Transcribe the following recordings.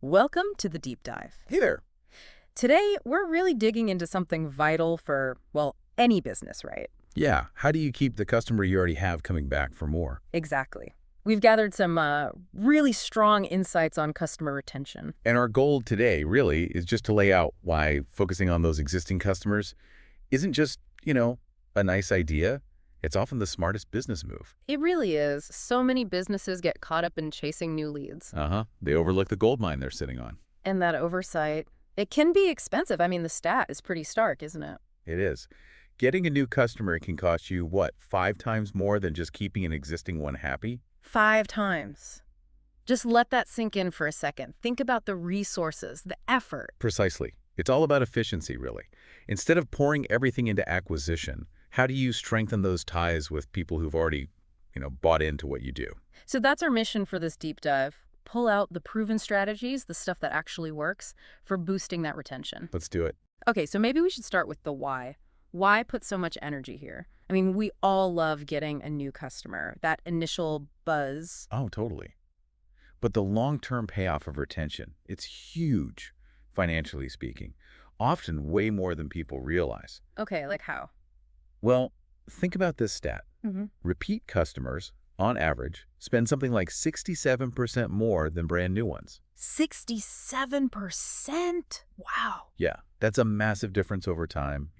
Welcome to the deep dive. Hey there. Today, we're really digging into something vital for, well, any business, right? Yeah, how do you keep the customer you already have coming back for more? Exactly. We've gathered some really strong insights on customer retention. And our goal today, really, is just to lay out why focusing on those existing customers isn't just, a nice idea. It's often the smartest business move. It really is. So many businesses get caught up in chasing new leads. They overlook the gold mine they're sitting on. And that oversight, it can be expensive. I mean, the stat is pretty stark, isn't it? It is. Getting a new customer can cost you, what, 5 times more than just keeping an existing one happy? 5 times. Just let that sink in for a second. Think about the resources, the effort. Precisely. It's all about efficiency, really. Instead of pouring everything into acquisition, how do you strengthen those ties with people who've already, bought into what you do? So that's our mission for this deep dive. Pull out the proven strategies, the stuff that actually works, for boosting that retention. Let's do it. Okay, so maybe we should start with the why. Why put so much energy here? I mean, we all love getting a new customer, that initial buzz. Oh, totally. But the long-term payoff of retention, it's huge, financially speaking, often way more than people realize. Okay, like how? Well, think about this stat. Mm-hmm. Repeat customers, on average, spend something like 67% more than brand new ones. 67%? Wow. Yeah, that's a massive difference over time,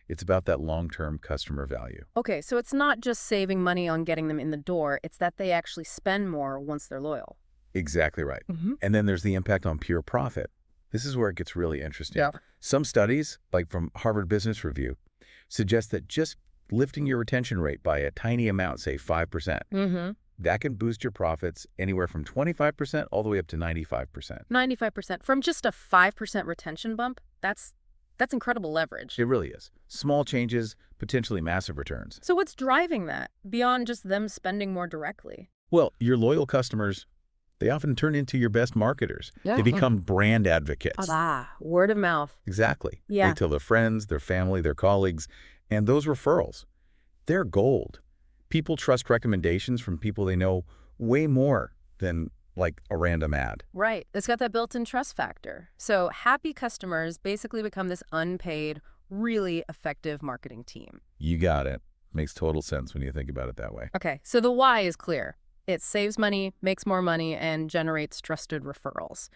It's about that long-term customer value. Okay, so it's not just saving money on getting them in the door, it's that they actually spend more once they're loyal. Exactly right. Mm-hmm. And then there's the impact on pure profit. This is where it gets really interesting. Yeah. Some studies, like from Harvard Business Review, suggest that just lifting your retention rate by a tiny amount, say 5%, that can boost your profits anywhere from 25% all the way up to 95%. 95% from just a 5% retention bump? That's incredible leverage. It really is. Small changes, potentially massive returns. So what's driving that, beyond just them spending more directly? Well, your loyal customers, they often turn into your best marketers. Yeah. They become brand advocates. Word of mouth. Exactly. Yeah. They tell their friends, their family, their colleagues, and those referrals, they're gold. People trust recommendations from people they know way more than like a random ad. Right. It's got that built-in trust factor. So happy customers basically become this unpaid, really effective marketing team. You got it. Makes total sense when you think about it that way. Okay, so the why is clear. It saves money, makes more money, and generates trusted referrals.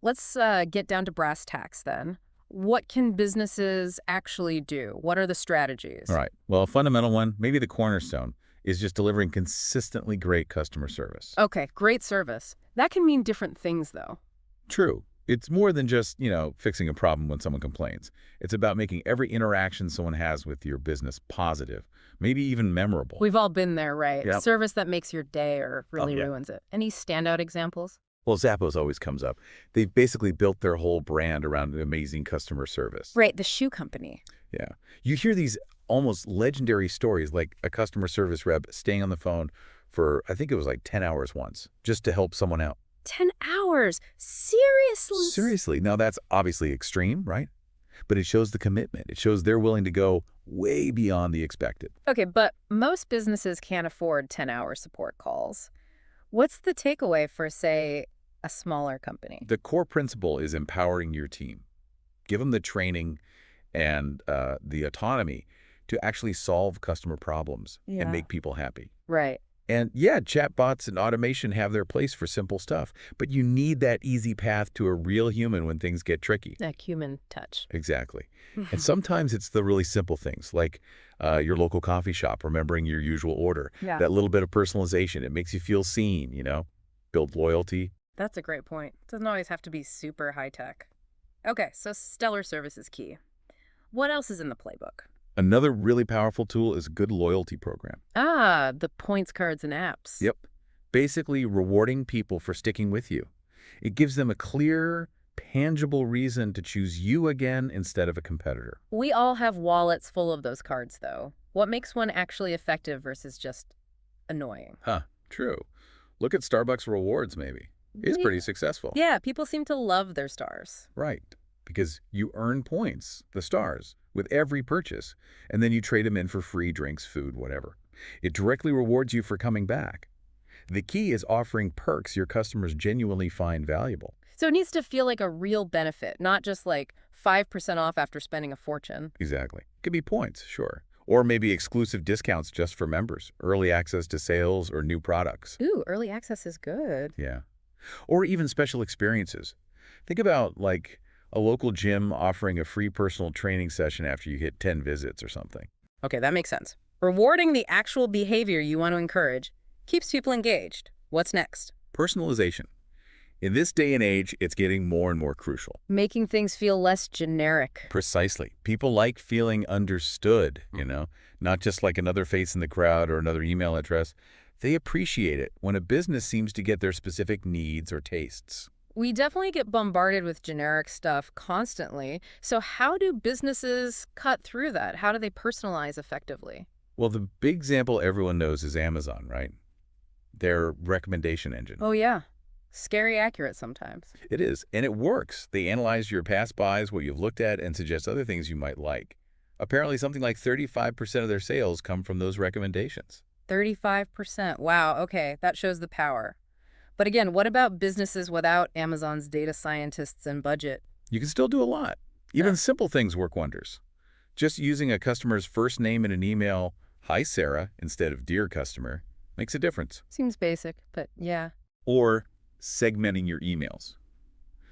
Let's get down to brass tacks then. What can businesses actually do? What are the strategies? All right. Well, a fundamental one, maybe the cornerstone, is just delivering consistently great customer service. Okay, great service. That can mean different things, though. True. It's more than just, fixing a problem when someone complains. It's about making every interaction someone has with your business positive, maybe even memorable. We've all been there, right? Yep. Service that makes your day or really yeah. ruins it. Any standout examples? Well, Zappos always comes up. They've basically built their whole brand around amazing customer service. Right, the shoe company. Yeah. You hear these almost legendary stories, like a customer service rep staying on the phone for, I think it was like 10 hours once, just to help someone out. 10 hours? Seriously? Seriously. Now, that's obviously extreme, right? But it shows the commitment. It shows they're willing to go way beyond the expected. Okay, but most businesses can't afford 10-hour support calls. What's the takeaway for, say, a smaller company? The core principle is empowering your team. Give them the training and the autonomy to actually solve customer problems and make people happy. Right. And yeah, chatbots and automation have their place for simple stuff, but you need that easy path to a real human when things get tricky. That human touch. Exactly. And sometimes it's the really simple things, like your local coffee shop, remembering your usual order. Yeah. That little bit of personalization, it makes you feel seen, build loyalty. That's a great point. Doesn't always have to be super high-tech. Okay, so stellar service is key. What else is in the playbook? Another really powerful tool is a good loyalty program. The points cards and apps. Yep. Basically rewarding people for sticking with you. It gives them a clear, tangible reason to choose you again instead of a competitor. We all have wallets full of those cards, though. What makes one actually effective versus just annoying? True. Look at Starbucks rewards, maybe. It's pretty successful. Yeah, people seem to love their stars. Right. Because you earn points, the stars, with every purchase, and then you trade them in for free drinks, food, whatever. It directly rewards you for coming back. The key is offering perks your customers genuinely find valuable. So it needs to feel like a real benefit, not just like 5% off after spending a fortune. Exactly. Could be points, sure. Or maybe exclusive discounts just for members, early access to sales or new products. Ooh, early access is good. Yeah. Or even special experiences. Think about like a local gym offering a free personal training session after you hit 10 visits or something. Okay, that makes sense. Rewarding the actual behavior you want to encourage keeps people engaged. What's next? Personalization. In this day and age, it's getting more and more crucial. Making things feel less generic. Precisely. People like feeling understood, not just like another face in the crowd or another email address. They appreciate it when a business seems to get their specific needs or tastes. We definitely get bombarded with generic stuff constantly. So how do businesses cut through that? How do they personalize effectively? Well, the big example everyone knows is Amazon, right? Their recommendation engine. Oh, yeah. Scary accurate sometimes. It is, and it works. They analyze your past buys, what you've looked at, and suggest other things you might like. Apparently, something like 35% of their sales come from those recommendations. 35%. Wow, okay, that shows the power. But again, what about businesses without Amazon's data scientists and budget? You can still do a lot. Yeah. Even simple things work wonders. Just using a customer's first name in an email, "Hi, Sarah," instead of "Dear Customer," makes a difference. Seems basic, but yeah. Or segmenting your emails.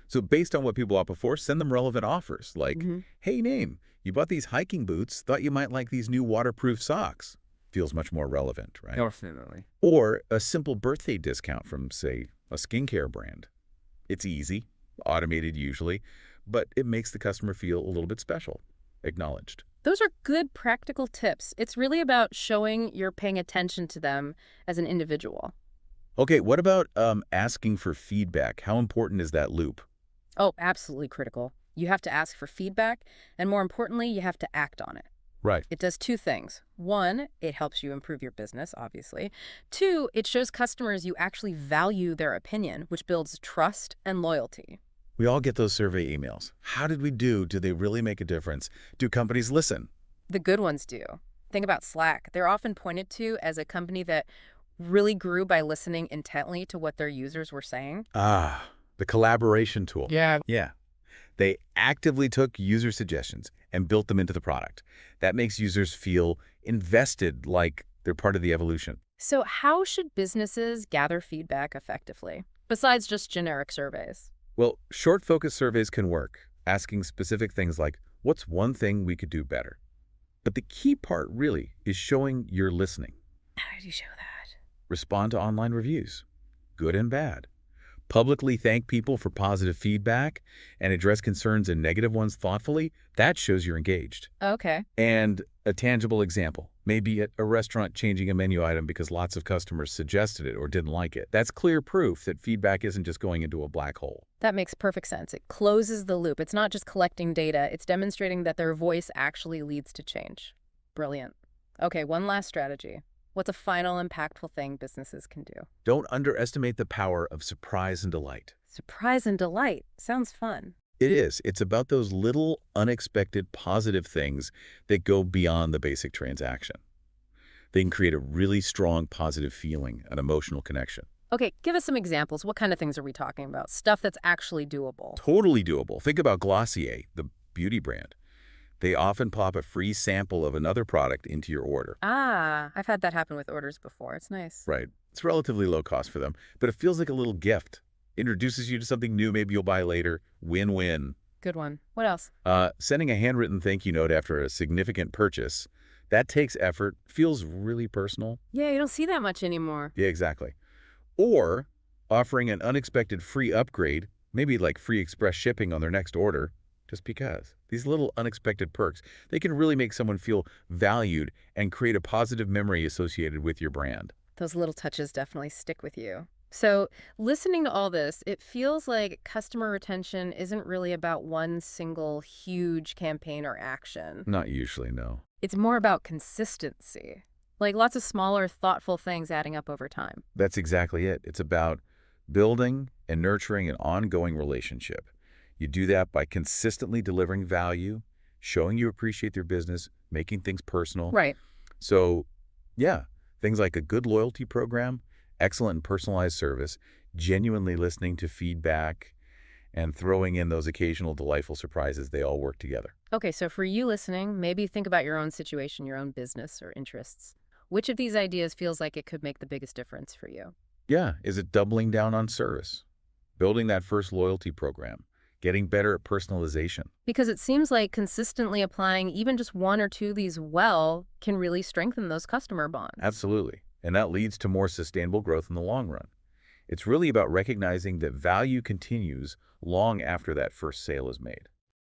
So based on what people bought before, send them relevant offers like, hmm "Hey, name, you bought these hiking boots, thought you might like these new waterproof socks." Feels much more relevant, right? Definitely. Or a simple birthday discount from, say, a skincare brand. It's easy, automated usually, but it makes the customer feel a little bit special, acknowledged. Those are good practical tips. It's really about showing you're paying attention to them as an individual. Okay, what about asking for feedback? How important is that loop? Oh, absolutely critical. You have to ask for feedback, and more importantly, you have to act on it. Right. It does two things. One, it helps you improve your business, obviously. Two, it shows customers you actually value their opinion, which builds trust and loyalty. We all get those survey emails. How did we do? Do they really make a difference? Do companies listen? The good ones do. Think about Slack. They're often pointed to as a company that really grew by listening intently to what their users were saying. Ah, the collaboration tool. Yeah. Yeah. They actively took user suggestions and built them into the product. That makes users feel invested, like they're part of the evolution. So how should businesses gather feedback effectively, besides just generic surveys? Well, short focus surveys can work, asking specific things like, what's one thing we could do better? But the key part really is showing you're listening. How do you show that? Respond to online reviews, good and bad. Publicly thank people for positive feedback and address concerns and negative ones thoughtfully. That shows you're engaged. Okay. And a tangible example, maybe at a restaurant changing a menu item because lots of customers suggested it or didn't like it. That's clear proof that feedback isn't just going into a black hole. That makes perfect sense. It closes the loop. It's not just collecting data. It's demonstrating that their voice actually leads to change. Brilliant. Okay, one last strategy. What's a final impactful thing businesses can do? Don't underestimate the power of surprise and delight. Surprise and delight. Sounds fun. It is. It's about those little, unexpected, positive things that go beyond the basic transaction. They can create a really strong, positive feeling, an emotional connection. Okay, give us some examples. What kind of things are we talking about? Stuff that's actually doable. Totally doable. Think about Glossier, the beauty brand. They often pop a free sample of another product into your order. Ah, I've had that happen with orders before. It's nice. Right. It's relatively low cost for them, but it feels like a little gift. Introduces you to something new maybe you'll buy later. Win-win. Good one. What else? Sending a handwritten thank you note after a significant purchase, that takes effort, feels really personal. Yeah, you don't see that much anymore. Yeah, exactly. Or offering an unexpected free upgrade, maybe like free express shipping on their next order, just because. These little unexpected perks, they can really make someone feel valued and create a positive memory associated with your brand. Those little touches definitely stick with you. So listening to all this, it feels like customer retention isn't really about one single huge campaign or action. Not usually, no. It's more about consistency, like lots of smaller, thoughtful things adding up over time. That's exactly it. It's about building and nurturing an ongoing relationship. You do that by consistently delivering value, showing you appreciate their business, making things personal. Right. So, yeah, things like a good loyalty program, excellent and personalized service, genuinely listening to feedback, and throwing in those occasional delightful surprises, they all work together. Okay, so for you listening, maybe think about your own situation, your own business or interests. Which of these ideas feels like it could make the biggest difference for you? Yeah, is it doubling down on service? Building that first loyalty program? Getting better at personalization? Because it seems like consistently applying even just one or two of these well can really strengthen those customer bonds. Absolutely. And that leads to more sustainable growth in the long run. It's really about recognizing that value continues long after that first sale is made.